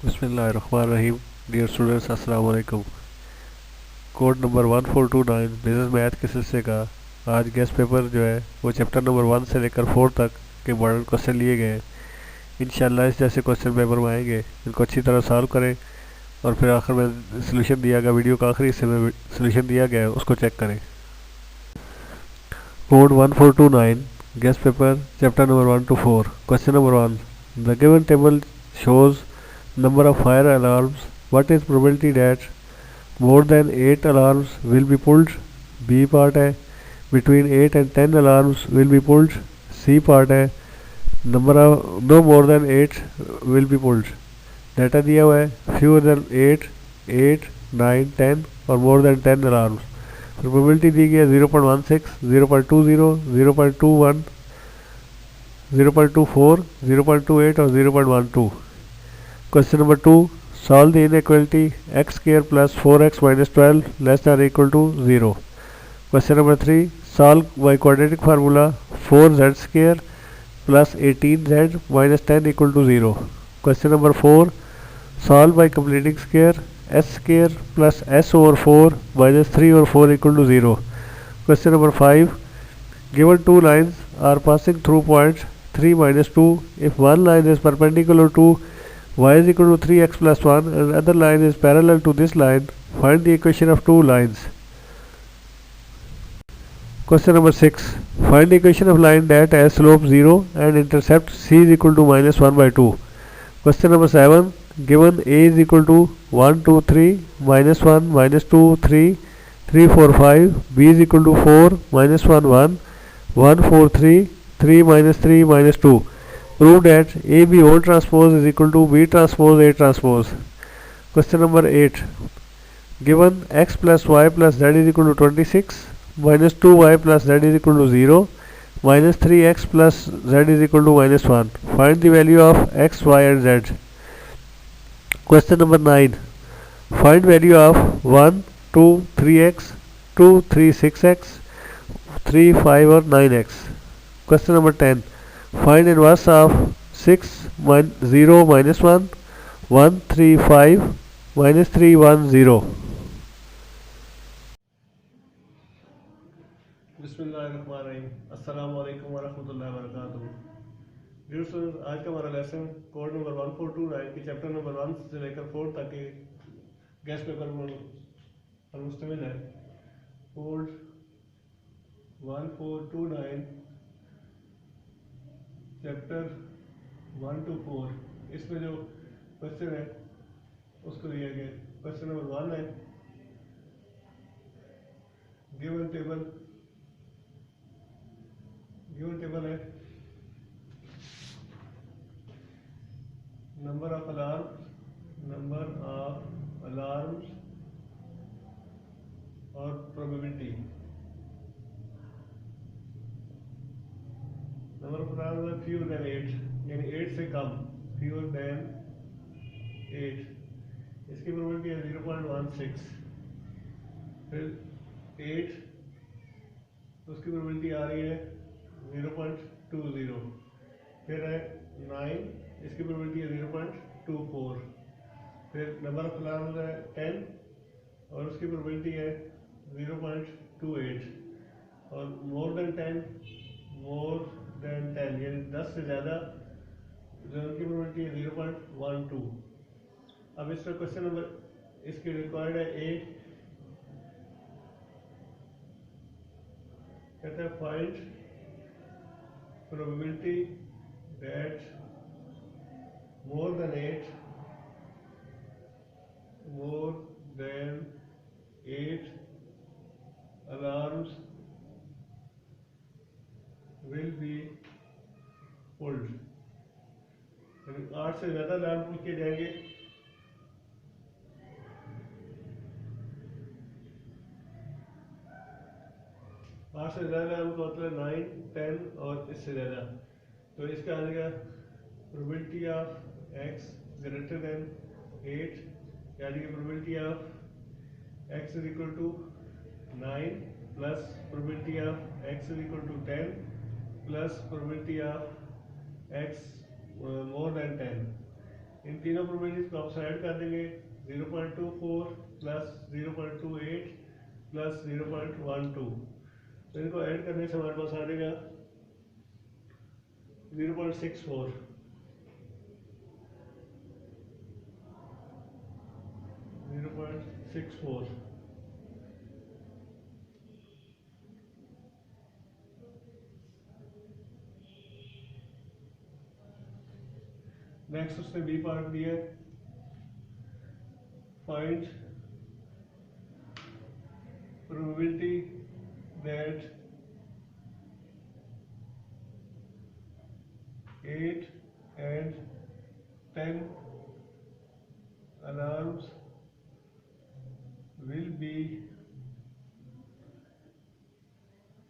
बिस्मिल्लाहिर्रहमानिर्रहीम। Dear students, अस्सलाम वालेकुम। कोड नंबर 1429 बिजनेस मैथ के सिलसिले का आज गेस्ट पेपर जो है वो चैप्टर नंबर 1 से लेकर 4 तक के मॉडल क्वेश्चन लिए गए हैं। इंशाल्लाह इस जैसे क्वेश्चन पेपर में आएंगे, इनको अच्छी तरह सॉल्व करें और फिर आखिर में सोल्यूशन दिया गया, वीडियो का आखिरी हिस्से में सोल्यूशन दिया गया है उसको चेक करें। Code 1429 guest paper chapter number 1 to 4। Question number 1, the given table shows number of fire alarms. What is probability that more than 8 alarms will be pulled? B part है between 8 and 10 alarms will be pulled. C part है number of no more than 8 will be pulled. Data दिया हुआ है fewer than 8, 8, 9, 10 और more than 10 alarms। फिर probability दी गई है 0.16, 0.20, 0.21, 0.24, 0.28 और 0.12। Question number 2, solve the inequality x square plus 4x minus 12 less than or equal to 0। Question number 3, solve by quadratic formula 4z square plus 18z minus 10 equal to 0। Question number 4, solve by completing square s square plus s over 4 minus 3 over 4 equal to 0। Question number 5, given two lines are passing through points 3 minus 2, if one line is perpendicular to y is equal to 3x plus 1 and other line is parallel to this line, find the equation of two lines। Question number 6, find the equation of line that has slope 0 and intercept c is equal to minus 1 by 2। Question number 7, given a is equal to 1 2 3 minus 1 minus 2 3 3 4 5, b is equal to 4 minus 1 1 1 4 3 3 minus 3 minus 2, prove that AB all transpose is equal to B transpose A transpose। Question number 8, given x plus y plus z is equal to 26 minus 2y plus z is equal to 0 minus 3x plus z is equal to minus 1, find the value of x, y and z। Question number 9, find value of 1 2 3x 2 3 6x 3 5 or 9x। Question number 10, find inverse of 6 0 minus 1 1 3 5 minus 3 1 0। बिस्मिल्लाहिर्रहमानिर्रहीम। अस्सलाम वालेकुम वरहमतुल्लाहि वबरकातुहू। Dear students, आज का हमारा lesson code number 1429 के chapter number 1 से लेकर 4 तक के गेस्ट पेपर पर मुश्तमिल है। कोड 1429 चैप्टर 1 to 4, इसमें जो क्वेश्चन है उसको दिया गया। क्वेश्चन नंबर 1 है, गिवन टेबल है नंबर ऑफ अलार्म्स और प्रोबेबिलिटी। नंबर ऑफ अलार्म्स है फ्यूर देन 8, यानी 8 से कम, फ्यूर देन 8। इसकी प्रोबेबिलिटी है 0.16। फिर 8, तो उसकी प्रोबेबिलिटी आ रही है 0.20। फिर है 9, इसकी प्रोबेबिलिटी है 0.24। फिर नंबर ऑफ अलार्म्स है 10 और उसकी प्रोबेबिलिटी है 0.28। और मोर देन 10 यानी 10 से ज़्यादा जो उनकी प्रोबेबिलिटी है 0.12। अब इसका क्वेश्चन नंबर इसकी रिक्वायर्ड है ए, कहता है find probability that more than 8 alarms will be pulled। 8 से ज़्यादा अलार्म पुल किए जाएंगे। आठ से ज़्यादा अलार्म का मतलब 9 10 और इससे ज़्यादा। तो इसका आ जाएगा probability of x greater than 8, यानी कि probability of x is equal to 9 plus probability of x is equal to 10 plus probability of x more than 10। इन तीनों प्रोबेबिलिटीज को आप ऐड कर देंगे 0.24 प्लस 0.28 प्लस 0.12, तो इनको ऐड करने से हमारे पास आ जाएगा 0.64। नेक्स्ट उसने बी पार्ट दिया है, find probability that 8 and 10 alarms will be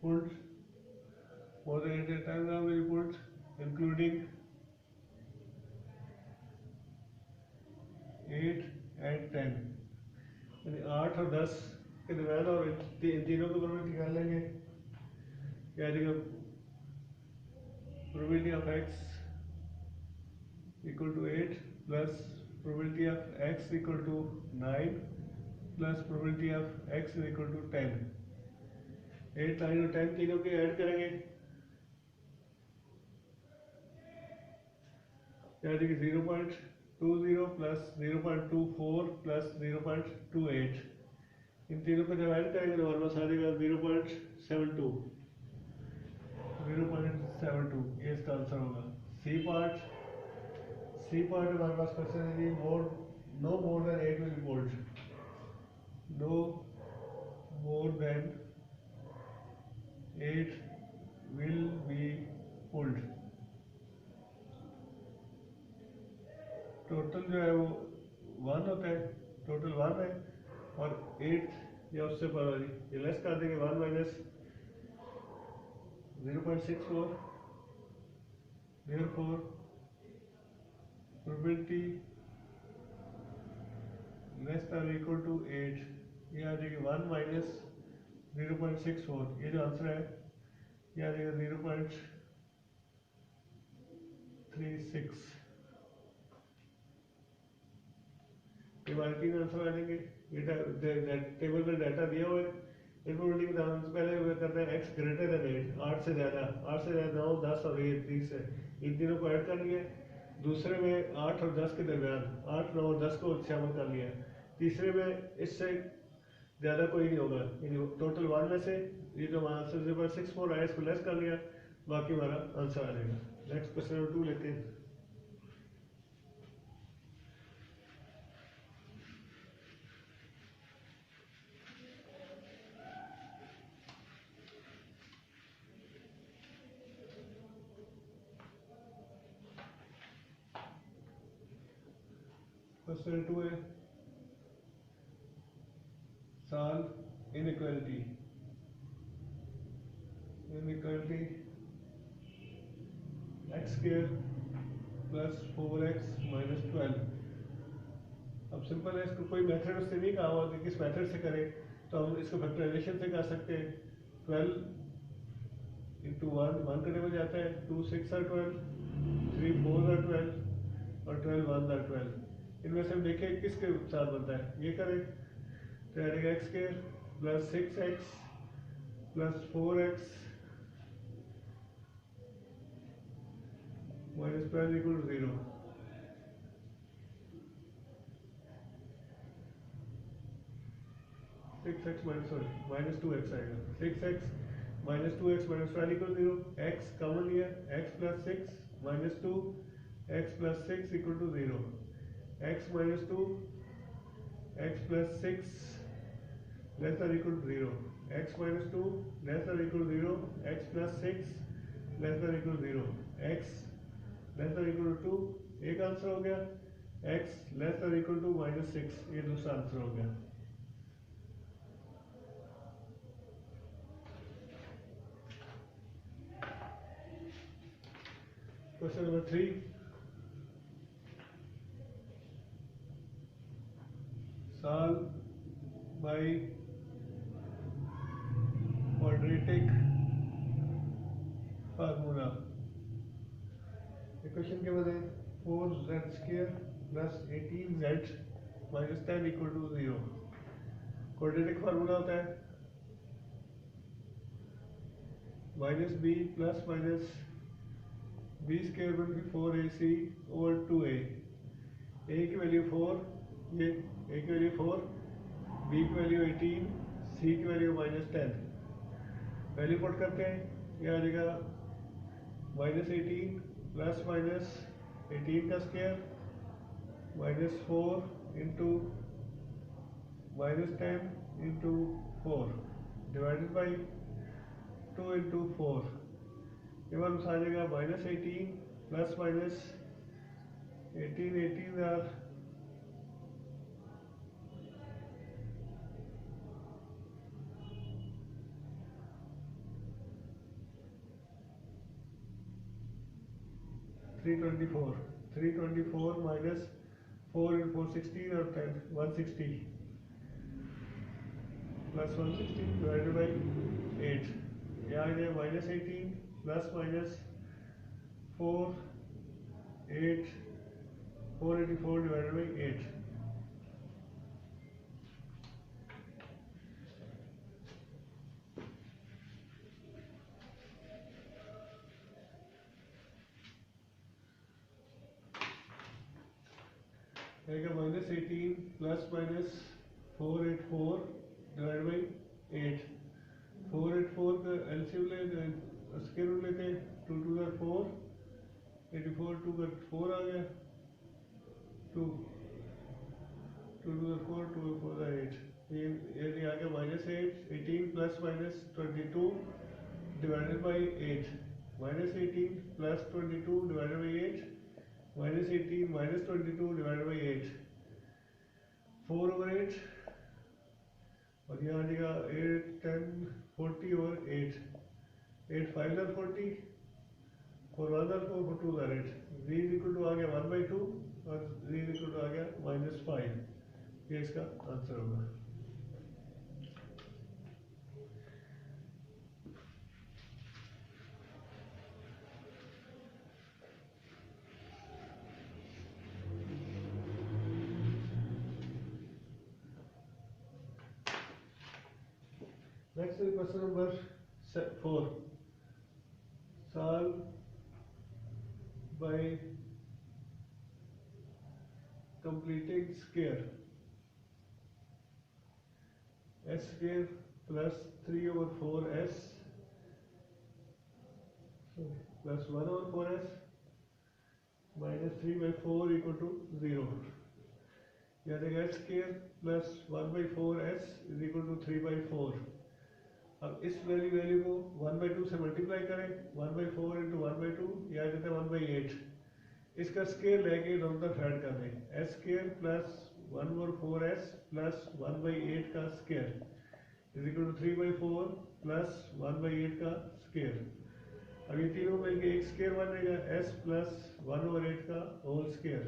pulled, more than 8 and 10 alarms will be pulled, including 8 and 10, यानी 8 और 10 के दरम्यान, और इन तीनों को प्रोबेबिलिटी निकाल लेंगे। क्या आएगा? Probability of x equal to 8 plus probability of x equal to 9 plus probability of x equal to 10। 8, 9 और 10 तीनों के ऐड करेंगे, क्या आएगा? 0.20 प्लस 0.24 प्लस 0.28। इन तीनों को जब ऐड करेंगे तो हमारे पास आ जाएगा 0.72। ये इसका आंसर होगा। सी पार्ट हमारे पास क्वेश्चन है जी, no more than 8 will be pulled, no more than 8 will be pulled. Total जो है वो 1 होता है, टोटल 1 है, और 8 या उससे पर वाली ये लेस कर देंगे, 1 minus 0.64, therefore probability less than or equal to 8, ये आ जाएगी 1 माइनस 0.64, ये जो आंसर है ये आ जाएगा 0.36। ये हमारे 3 आंसर आ जाएंगे। ये टेबल में डाटा दिया हुआ है, प्रोबेबिलिटी में सबसे पहले करना है x ग्रेटर देन 8, 8 से ज़्यादा 9, 10 और 30 है, इन तीनों को ऐड कर लिया। दूसरे में 8 और 10 के दरमियान 8, 9 और 10 को शामिल कर लिया। तीसरे में इससे ज़्यादा कोई नहीं होगा, यानी टोटल 1 में से ये जो हमारा आंसर 0.64 आया इसको लेस कर लिया, बाकी हमारा आंसर आ जाएगा। नेक्स्ट क्वेश्चन नंबर 2 लेते हैं। क्वेश्चन 2 है, solve inequality x square plus 4x minus 12। अब सिंपल है, इसको कोई मेथड उससे नहीं कहा हुआ कि किस मेथड से करें, तो हम इसको फैक्टराइजेशन से कर सकते हैं। 12 इंटू 1 करने में जाता है, 2 6 are 12, 3 4 are 12 और 12 1 are 12। इनमें से हम देखें किसके साथ बनता है, ये करें तो आएगा x square plus 6x plus 4x minus 12 equal to 0। Minus 2x आएगा, 6x minus 2x minus 12 equal 0। x common लिया, x plus 6 minus 2 x plus 6 equal to 0। x minus 2 x plus 6 less than equal to 0, x minus 2 less than equal to 0, x plus 6 less than equal to 0, x less than equal to 2, एक answer हो गया। x less than equal to minus 6, ये दूसरा answer हो गया। Question number 3, solve by quadratic formula। Question के बाद 4z square plus 18z minus 10 equal to 0। Quadratic formula होता है minus b plus minus b square बन के 4ac ओवर 2a। ए की वैल्यू 4, ये ए की वैल्यू 4, बी की वैल्यू 18, सी की वैल्यू माइनस 10। वैल्यू पुट करते हैं, ये आ जाएगा माइनस 18 प्लस माइनस 18 का square minus 4 into minus 10 into 4 divided by 2 into 4। ये बार आ जाएगा माइनस 18 प्लस माइनस 18 आर 324 माइनस 4 इन 4 16 और 10 160 प्लस 160 डिवाइडेड बाई 8। यहाँ आ गया minus 18 plus minus 484 divided by 8। Minus 18 plus minus 484 divide by 8। 484 का एलसीएम स्क्वायर रूट लेते हैं, 2 2 का 4, 84 2 का 4 आ गया, 2 2 2 का 4, 2 4 का 8। ये आ गया minus 18 plus minus 22 divided by 8। Minus 18 plus 22 divided by 8 minus 18 minus 22 divided by 8 4 over 8 और यहाँ आ जाएगा 8 10 40 over 8 8 5 are 40 4 1 are 4 4 2 are 8 z is equal to आ गया 1/2 और z इज इक्वल टू आ गया -5। ये इसका आंसर होगा। Next is question number 4. Solve by completing square. S square plus 3 over 4s plus 1 over 4s minus 3 by 4 equal to 0. याद है s square plus 1 by 4s is equal to 3 by 4। अब इस value को 1/2 से multiply करें, 1/4 into 1/2 यह आ जाता है 1/8। इसका स्क्वायर लेके दोनों तरफ ऐड कर दें, S square plus 1/4s plus 1/8 का square is equal to 3/4 plus 1/8 का स्क्वायर। अब ये तीनों मिलके एक स्क्वायर बनेगा, s प्लस 1/8 का whole square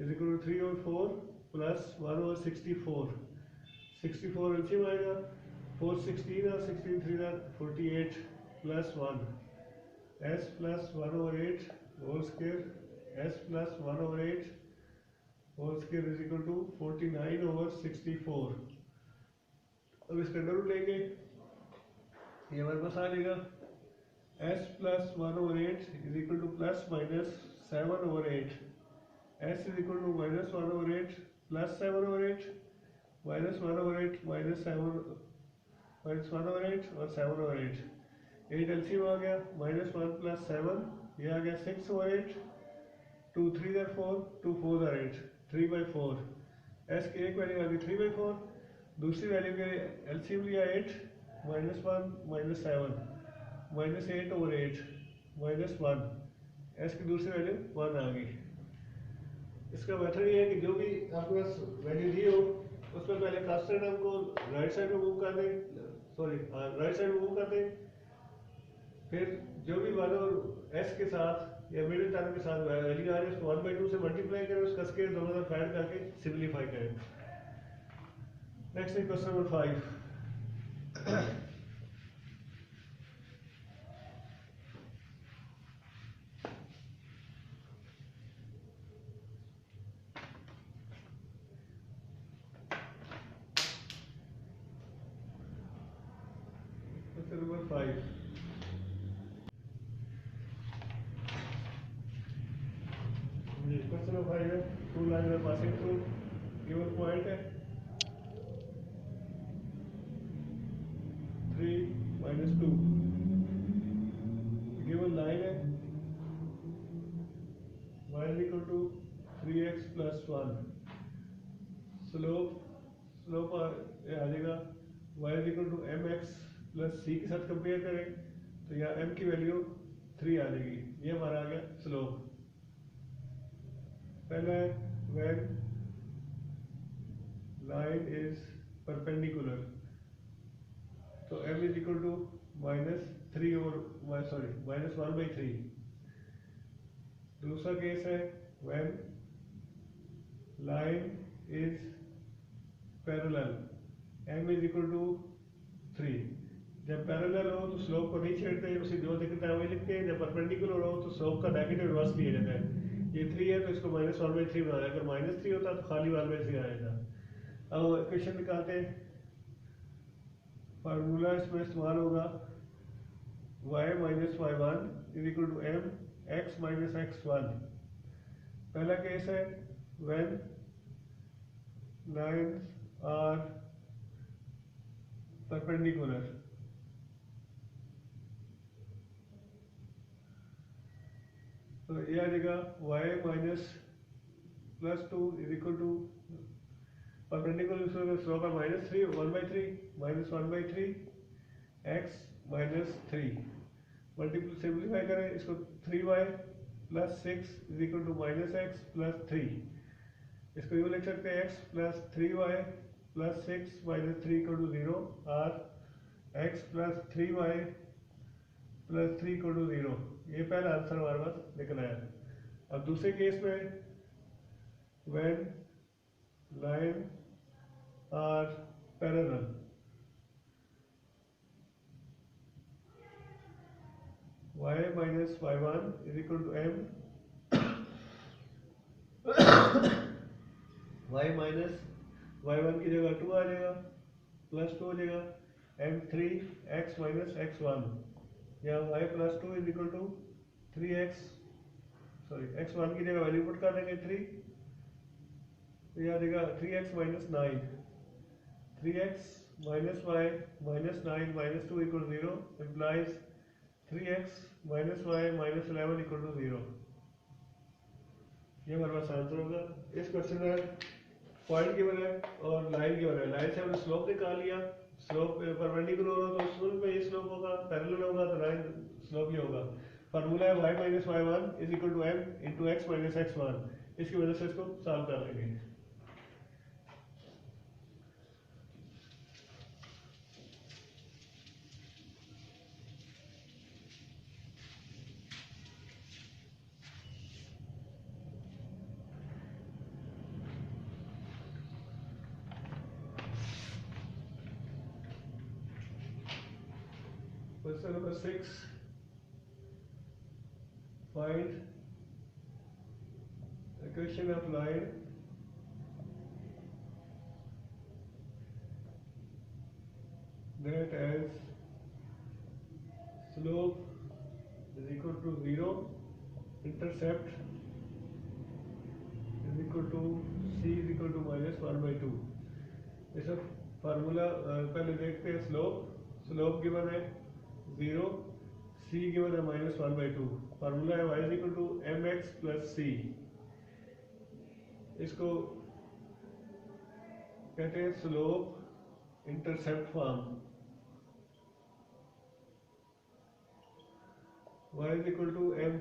is equal to 3/4 plus 1/64। 64 LCM आएगा, 4 16 और 16 3 are 48 plus 1 s plus 1/8 whole square s plus 1/8 whole square is equal to 49/64। अब इसका अंडर रूट लेंगे, ये हमारे पास आ जाएगा s plus 1/8 is equal to plus minus 7/8। s is equal to minus 1/8 plus 7/8 minus 1/8 minus 7 minus 1/8 और 7/8। 8 LCM आ गया, -1 plus 7 ये आ गया 6/8। 2 3 are 4, 2 4 are 8, 3/4। s की एक वैल्यू आ गई 3/4, दूसरी वैल्यू के एलसीएम लिया 8 -1 -7 -8/8 -1। s की दूसरी वैल्यू 1 आ गई। इसका मेथड ये है कि जो भी आपके पास वैल्यू दी हो उसमें पहले फर्स्ट टर्म को राइट साइड में मूव कर दें, राइट साइड में मूव कर दें, फिर जो भी वन और s के साथ या मिडिल टर्म के साथ वैल्यू आ रही है उसको 1/2 से मल्टीप्लाई करें, उसका स्क्वायर दोनों तरफ ऐड करके सिंपलीफाई करें। Next is question number 5। number 5. Question number 5 है, two lines are passing through given point है 3 minus 2. Given line है y is equal to 3x plus 1. Slope आ जाएगा y is equal to mx plus c के साथ compare करें तो यहाँ m की वैल्यू 3 आ जाएगी. ये हमारा आ गया स्लोप. पहला है when line is perpendicular तो m is equal to -3 और -1/3. दूसरा केस है when line is parallel m is equal to 3. जब पैरेलल हो तो स्लोप को नहीं छेड़ते, उसी जो दिखता है वही लिखते हैं. जब परपेंडिकुलर हो तो स्लोप का नेगेटिव रिवर्स लिया जाता है. ये 3 है तो इसको -1/3 बना. अगर -3 होता तो खाली 1/3 आएगा. अब इक्वेशन निकालते हैं. फार्मूला इसमें इस्तेमाल होगा y minus y1 is equal to m x minus x1. पहला केस है when lines are perpendicular. तो ये आ जाएगा y minus plus 2 is equal to perpendicular slope है -3 1/3 -1/3 x minus 3. मल्टीपल सिंप्लीफाई करें इसको 3y plus 6 is equal to -x plus 3. इसको यूँ लिख सकते हैं x plus 3y plus 6 minus 3 equal to 0 और x plus 3y plus 3 equal to 0. ये पहला आंसर हमारे पास निकला है. अब दूसरे केस में when line are parallel y minus y1 is equal to m y minus y1 की जगह 2 आ जाएगा प्लस 2 हो जाएगा m3 x minus x1 या y plus 2 is equal to 3x x1 की जगह वैल्यू पुट कर देंगे 3 तो यह आ जाएगा 3x minus 9. 3x minus y minus 9 minus 2 equal to 0 implies 3x minus y minus 11 equal to 0. ये हमारे पास आंसर होगा. इस क्वेश्चन में पॉइंट गिवन है और लाइन गिवन है. लाइन से हमने स्लोप निकाल लिया. स्लोप परपेंडिकुलर होगा तो स्लोप में ये स्लोप होगा, पैरेलल होगा तो लाइन स्लोप ही होगा. फार्मूला है y minus y1 is equal to m into x minus x1. इसकी वजह से इसको सॉल्व कर लेंगे. Question number 6. Find equation of line that has slope is equal to 0, intercept is equal to c is equal to -1/2. इसका formula पहले देखते हैं. स्लोप गिवन है 0, c गिवन है -1/2. फार्मूला है y is equal to mx plus c. इसको कहते हैं slope intercept form. y is equal to m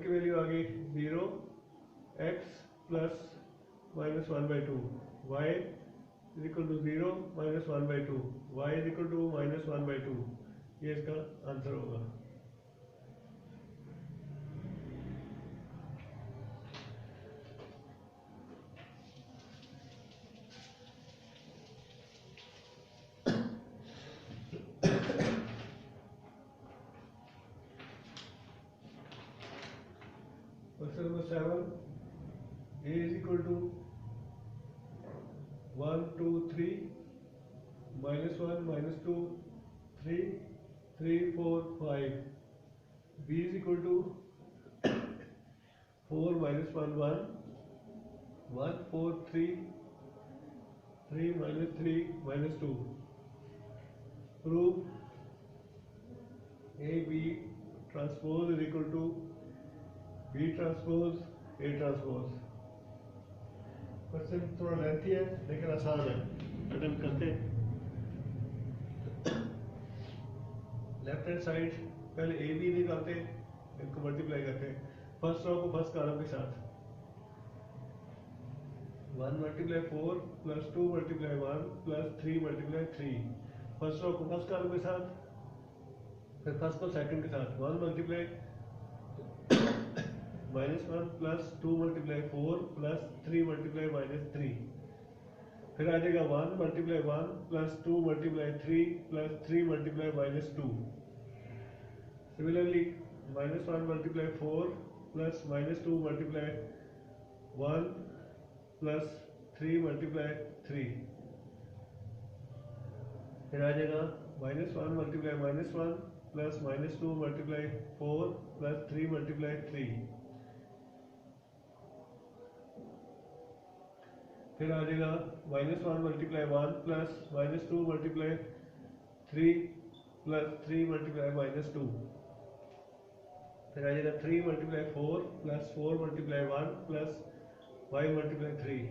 की वैल्यू आ गई 0, x plus -1/2. y is equal to 0 -1/2. y is equal to -1/2. ये इसका आंसर होगा. Question number 7. A is equal to 1 2 3 -1 -2 3 3 4 5. B is equal to 4 minus 1 1 1 4 3 3 minus 3 minus 2. Prove A B transpose is equal to B transpose A transpose. Question थोड़ा lengthy है लेकिन आसान है, attempt करते हैं। लेफ्ट हैंड साइड पहले A B निकालते हैं, इनको मल्टीप्लाई करते हैं फर्स्ट रो को फर्स्ट कॉलम के साथ। 1 multiply 4 plus 2 multiply 1 plus 3 multiply 3, first row को फर्स्ट कॉलम के साथ, फिर फर्स्ट को सेकंड के साथ। 1 multiply -1 plus 2 multiply 4 plus 3 multiply -3, फिर आ जाएगा 1 multiply 1 plus 2 multiply 3 plus 3 multiply -2। Similarly -1 multiply 4 plus -2 multiply 1 plus 3 multiply 3, फिर आ जाएगा -1 multiply -1 plus -2 multiply 4 plus 3 multiply 3, फिर आ जाएगा -1 multiply 1 plus -2 multiply 3 plus 3 multiply -2, फिर आ जाएगा 3 multiply 4 plus 4 multiply 1 plus 5 multiply 3,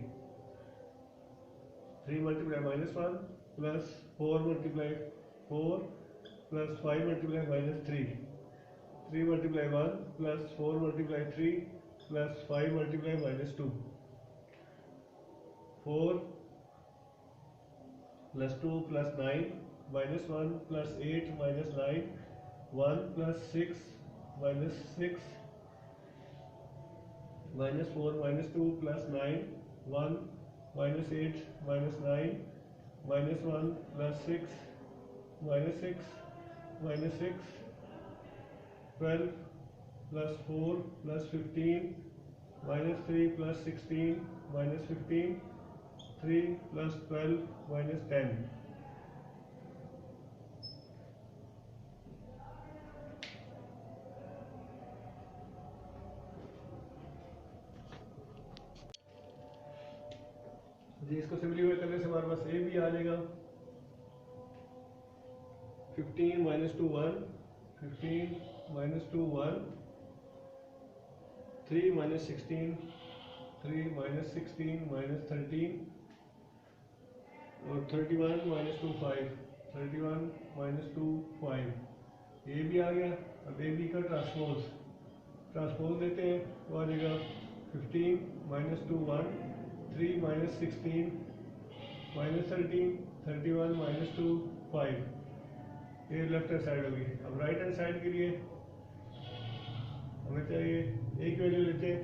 3 multiply -1 plus 4 multiply 4 plus 5 multiply -3, 3 multiply 1 plus 4 multiply 3 plus 5 multiply -2, 4 plus 2 plus 9 -1 plus 8 minus 9 1 plus 6 minus 6 minus 4 minus 2 plus 9 1 minus 8 minus 9 minus 1 plus 6 minus 6 minus 6 12 plus 4 plus 15 minus 3 plus 16 minus 15 3 plus 12 minus 10। जी इसको simplify करने से हमारे पास ए भी आ जाएगा 15 minus 2 1 15 minus 2 1 3 minus 16 3 minus 16 minus 13 और 31 minus 2 5 31 minus 2 5। ए भी आ गया। अब ए बी का ट्रांसपोज देते हैं तो आ जाएगा 15 minus 2 1 3 minus 16 minus 13 31 minus 2 5। ये लेफ्ट हैंड साइड होगी। अब राइट हैंड साइड के लिए हमें चाहिए एक वैल्यू लेते हैं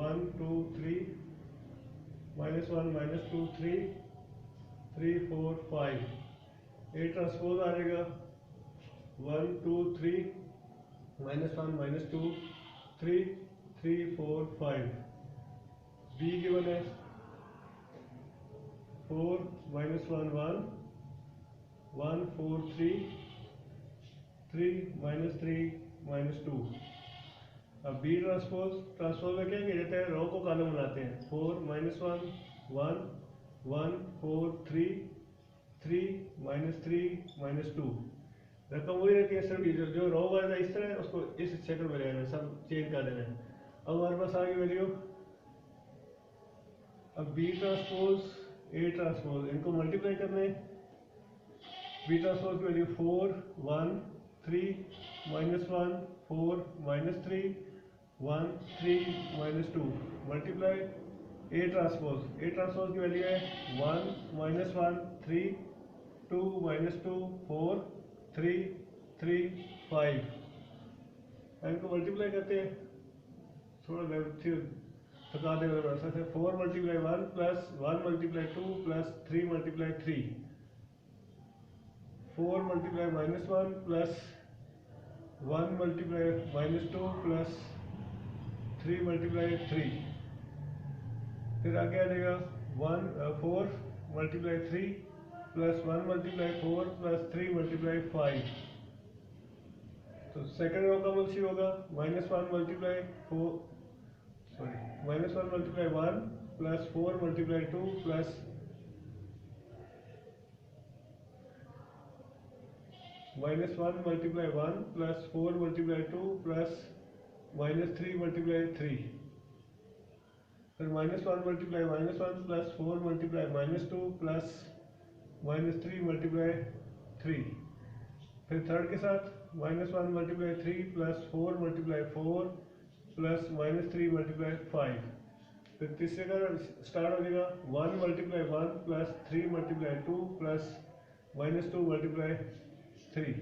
1 2 3 minus 1 minus 2 3 3 4 5। ए ट्रांसपोज आ जाएगा 1 2 3 minus 1 minus 2 3 3 4 5। बी गिवन है 4 minus 1 1 1 4 3 3 minus 3 minus 2। अब बी ट्रांसपोज में क्या किया जाता है, रो को कॉलम बनाते हैं 4 minus 1 1 1 4 3 3 minus 3 minus 2। रकम वही रहती है, सिर्फ जो रो वाला इस तरह है उसको इस शक्ल में रहना, सब चेंज कर देना है। अब हमारे पास आ गई वैल्यू। अब बी ट्रांसपोज ए ट्रांसपोज इनको मल्टीप्लाई करना है। बी ट्रांसपोज की value 4 1 3 minus 1 4 minus 3 1 3 minus 2 multiply A transpose की वैल्यू है 1 minus 1 3 2 minus 2 4 3 3 5। इनको मल्टीप्लाई करते हैं, थोड़ा थका दे वाला रास्ता है। 4 multiply 1 plus 1 multiply 2 plus 3 multiply 3 4 multiply -1 plus 1 multiply -2 plus 3 multiply 3। फिर आगे आ जाएगा 4 multiply 3 plus 1 multiply 4 plus 3 multiply 5। तो सेकंड रो का मुल्सी होगा -1 multiply 4 -1 multiply 1 plus 4 multiply 2 plus -1 multiply 1 plus 4 multiply 2 plus -3 multiply 3। फिर -1 multiply -1 plus 4 multiply -2 plus -3 multiply 3। फिर third के साथ -1 multiply 3 plus 4 multiply 4 plus -3 multiply 5। फिर तीसरे का स्टार्ट हो जाएगा 1 multiply 1 plus 3 multiply 2 plus -2 multiply 3।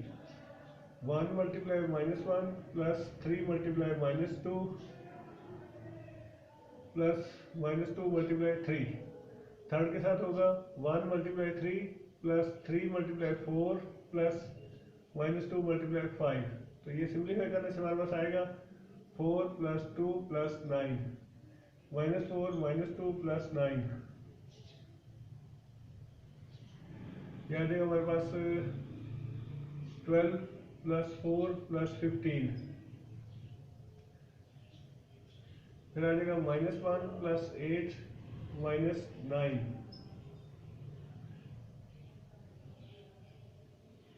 1 multiply -1 plus 3 multiply -2 plus -2 multiply 3। Third के साथ होगा 1 multiply 3 plus 3 multiply 4 plus -2 multiply 5। तो ये सिंप्लीफाई करने से हमारे पास आएगा 4 प्लस 2 प्लस 9 -4 -2 प्लस 9। यह आ जाएगा हमारे पास 12 प्लस 4 प्लस 15। फिर आ जाएगा -1 प्लस 8 -9।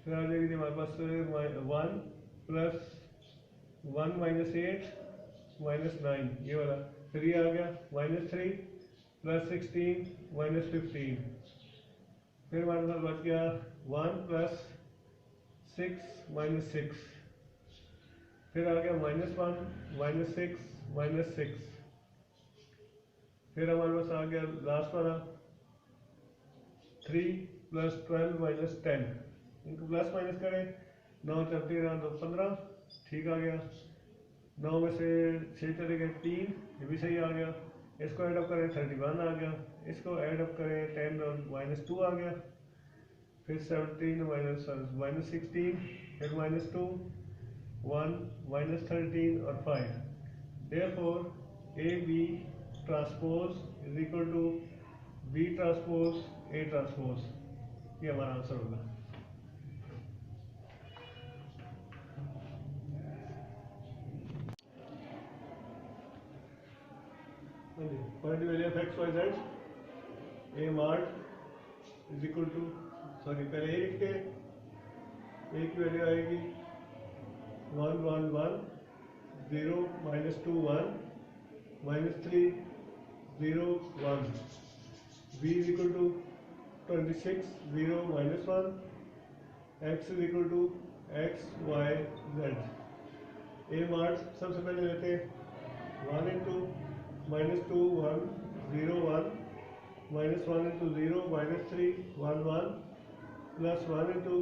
फिर आ जाएगी हमारे पास 1 प्लस 1 -8 -9 ये वाला। फिर ये आ गया -3 प्लस 16 -15। फिर हमारे पास बच गया 1 प्लस 6 -6। फिर आ गया -1 -6 -6। फिर हमारे पास आ गया लास्ट वाला 3 प्लस 12 -10। इनको प्लस माइनस करें 9 × 13 तो 15 ठीक आ गया। 9 में से 6 चले गए 3 ये भी सही आ गया। इसको ऐड अप करें 31 आ गया। इसको ऐड अप करें 10 और -2 आ गया। फिर 17 -16 फिर -2 1 -13 और 5। Therefore AB transpose is equal to B transpose A transpose. ये हमारा आंसर होगा। Find the value of x, y, z. A mod is equal to पहले A लिखते हैं। A की वैल्यू आएगी 1 1 1 0 -2 1 -3 0 1। B is equal to 26 0 -1। X is equal to x y z। A mod सबसे पहले लेते हैं 1 into -2 1 0 1 -1 into 0 -3 1 1 plus 1 into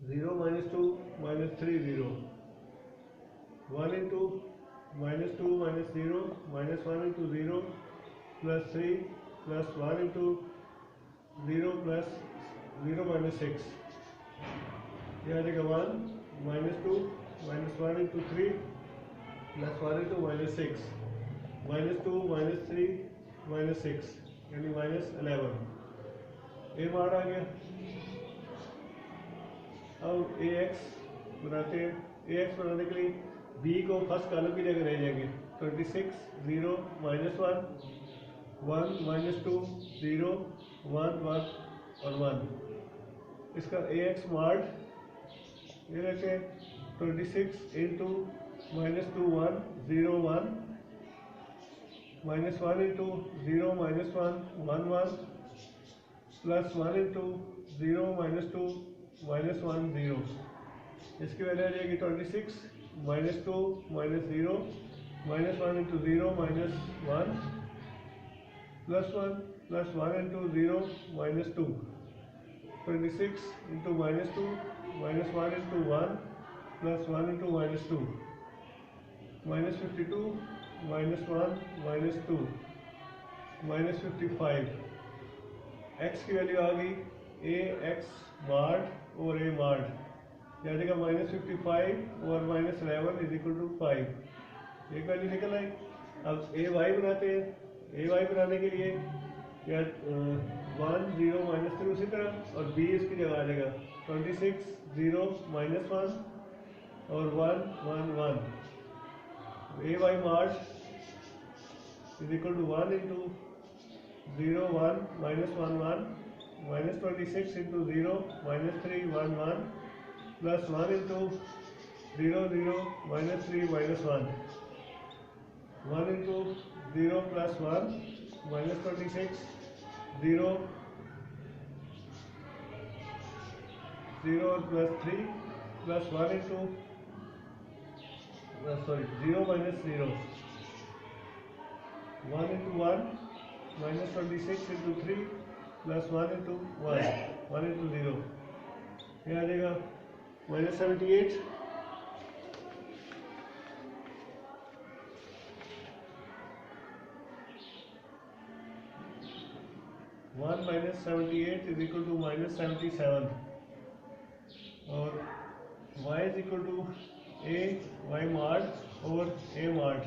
0 -2 -3 0 1 into -2 -0 -1 into 0 plus 3 plus 1 into 0 plus 0 -6। ये आ जाएगा 1 -2 -1 into 3 plus 1 into -6 -2 -3 -6 यानी -11। ए मार आ गया। अब ए एक्स बनाते हैं। ए एक्स बनाने के लिए बी को फर्स्ट कॉलम की जगह रह जाएंगे 26 0 -1 1 -2 0 1 1 और 1। इसका ए एक्स मार्ड ये रखे 26 into -2 1 0 1 -1 into 0 -1 1 1 plus 1 into 0 -2 -1 0। इसकी वैल्यू आ जाएगी 26 -2 -0 -1 into 0 -1 plus 1 plus 1 into 0 -2। 26 into -2 -1 into 1 plus 1 into -2 -52 -1 -2 -55। x की वैल्यू आ गई ए एक्स मार्ड और ए मार्ड यानी का -55 और -11 इज इक्वल टू 5। एक वैल्यू निकल आई। अब ए वाई बनाते हैं। ए वाई बनाने के लिए या 1 0 -3 उसी तरह, और b इसकी जगह आ जाएगा 26 0 -1 और 1 1 1। a by mod is equal to 1 into 0 1 -1 1 minus 26 into 0 -3 1 1 plus 1 into 0 0 -3 -1 1 into 0 plus 1 minus 26 0 0 plus 3 plus 1 into 0 minus 0 1 into 1 minus 26 into 3 plus 1 into 1 1 into 0, ये आ जाएगा -78। 1 minus 78 is equal to -77, और y is equal to a y mod over a mod,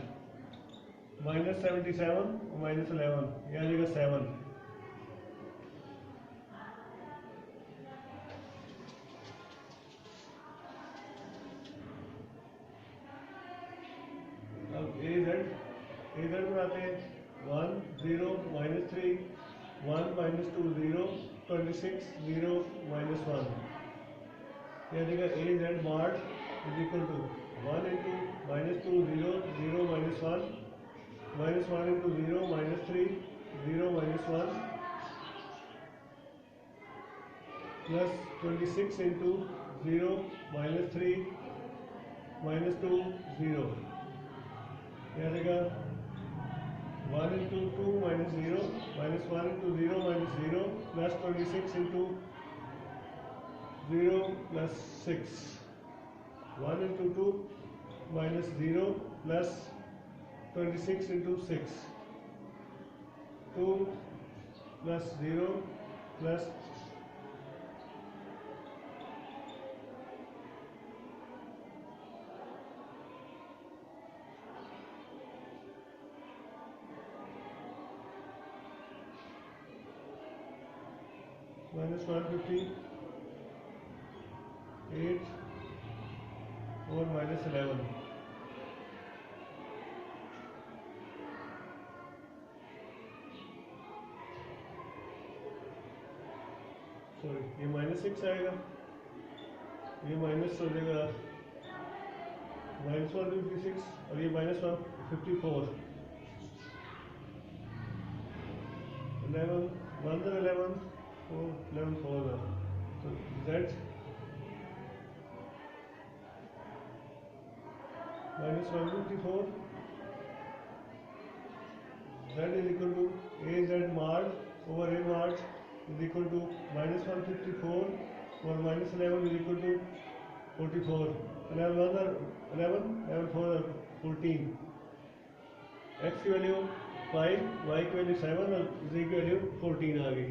-77 और -11, ये आ जाएगा 7। अब ए Z बनाते हैं। 1 0 -3 1 -2 0 26 0 -1, यह देगा a z mod is equal to 1 into -2 0 0 -1 -1 into 0 -3 0 -1 plus 26 into 0 -3 -2 0, यह देगा 1 into 2 minus 0 minus 1 into 0 minus 0 plus 26 into 0 plus 6, 1 into 2 minus 0 plus 26 into 6, 2 plus 0 plus -158 और -11, सॉरी ये -6 आएगा, ये माइनस हो जाएगा -156 और ये -154, 11 1 11 4 11 4, तो z -154, z is equal to a z mod over a mod is equal to -154 और -11 is equal to 44, 11 1 are 11 11 4 are 14, x की वैल्यू 5, y की वैल्यू 7 और z की वैल्यू 14 आ गई।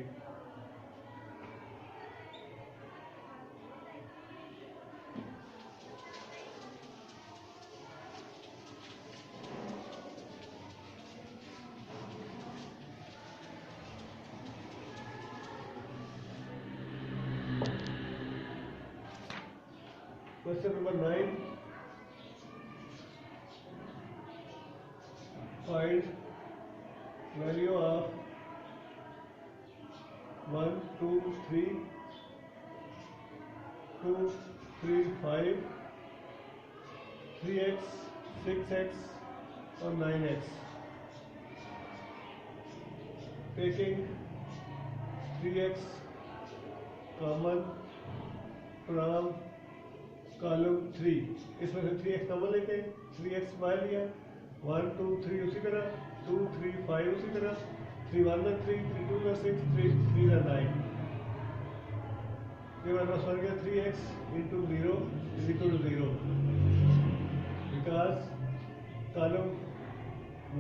Question number 9. Find value of 1 2 3 2 3 5 3x 6x और 9x, taking 3x common from column 3, इसमें से 3x common लेते हैं, 3x बाहर लिया, 1 2 3 उसी तरह, 2 3 5 उसी तरह, 3 1 3 3 2 6 3 3 9, ये हमारे पास बन गया 3x into 0 is equal to 0, because column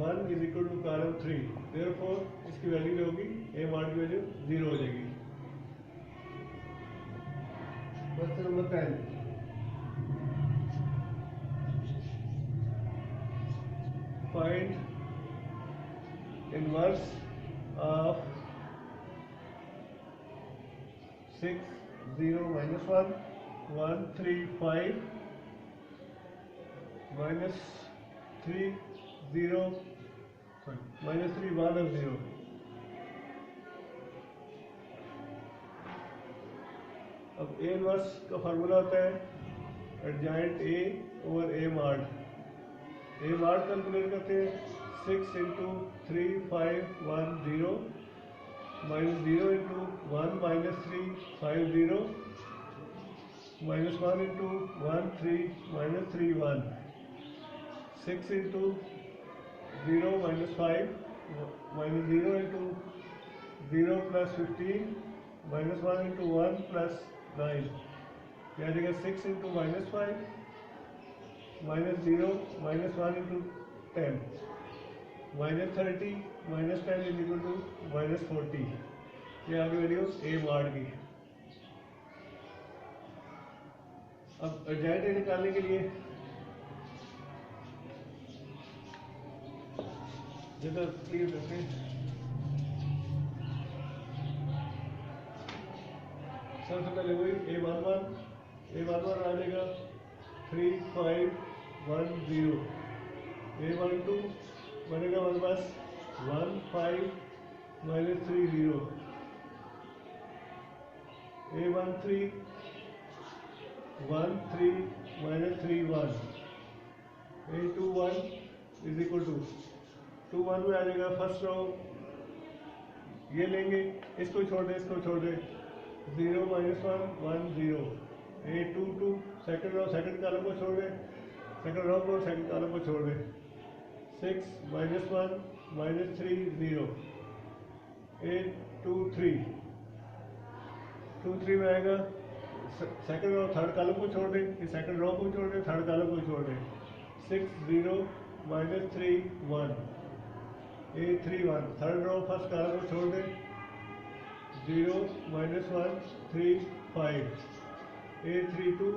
1 is equal to column 3, therefore इसकी वैल्यू जो होगी a mod की वैल्यू 0 हो जाएगी। Question number 10. Find inverse of 6 0 minus 1 1 3 5 minus 3 0 sorry minus 3 1 और 0। अब ए इनवर्स का फार्मूला होता है adjoint A over A mod. A mod calculate करते हैं 6 into 3 5 1 0 minus 0 into 1 minus 3 5 0 minus 1 into 1 3 minus 3 1 6 into 0 minus 5 minus 0 into 0 plus 15 minus 1 into 1 plus 9 यानी कि 6 into minus 5 minus 0 minus 1 into 10 minus 30 minus 10 is equal to minus 40। ये आगे value A mod की। अब adjoint A निकालने के लिए जगह क्लियर करते हैं। सबसे पहले वही ए11 आ जाएगा 3 5 1 0। ए12 बनेगा हमारे पास 1 5 minus 3 0। A13 1 3 minus 3 1। A21 is equal to 2 1 में आ जाएगा फर्स्ट रो, ये लेंगे, इसको छोड़ दे 0 minus 1 1 0। A22 second row second column को छोड़ दे, सेकंड रो को सेकंड कॉलम को छोड़ दे 6 माइनस 1 माइनस 3 0। A23 2 3 में आएगा सेकंड रो थर्ड कॉलम को छोड़ दे, सेकंड रो को छोड़ दे, थर्ड कॉलम को छोड़ दे 6 0 minus 3 1। A31 third row first column को छोड़ दे 0 minus 1 3 5। A32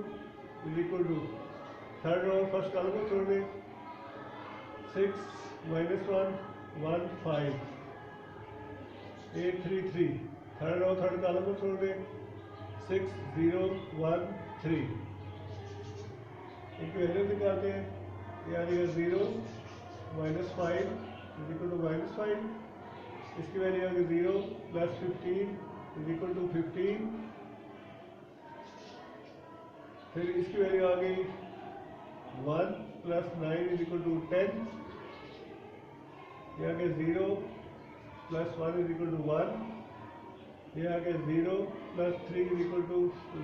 is equal to third row first column को छोड़ दे 6 minus 1 1 5। A33 third row third column को छोड़ दे 6 0 1 3। इनकी वैल्यू निकालते हैं, यानी 0 minus 5 is equal to minus 5। इसकी वैल्यू आ गई 0 प्लस 15 इज इक्वल टू 15। फिर इसकी वैल्यू आ गई 1 प्लस 9 इज इक्वल टू 10। ये आ गया 0 प्लस 1 इज इक्वल टू 1। ये आ गया 0 plus 3 is equal to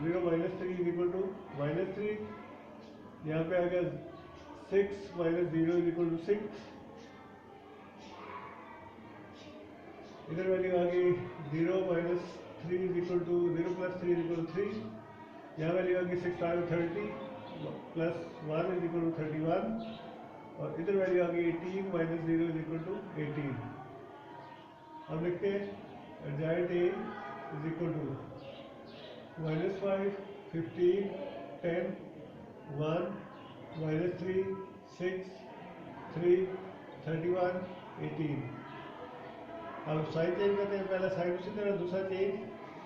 0 minus 3 is equal to minus 3। यहाँ पे आ गया 6 माइनस 0 इज इक्वल टू 6। इधर वैल्यू आ गई 0 minus 3 is equal to 0 plus 3 is equal to 3। यहाँ वैल्यू आ गई 6 time 30 plus 1 is equal to 31। और इधर वैल्यू आ गई 18 माइनस 0 इज इक्वल टू 18। अब लिखते हैं adjoint A is equal to minus 5 15 10 1 minus 3 6 3 31 18। अब साइन चेंज करते हैं, पहला साइन उसी तरह, दूसरा चेंज,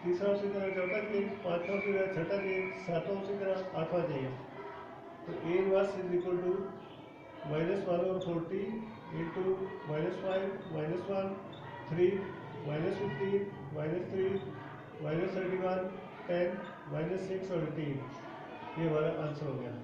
तीसरा उसी तरह, चौथा चेंज, पांचवा उसी तरह, छठा चेंज, सातवां उसी तरह, आठवां चेंज। तो A inverse is equal to minus 1 और 40 into minus 5 minus 1 3 minus 15 minus 3 minus 31 10 minus 6 और 18। ये हमारा आंसर हो गया।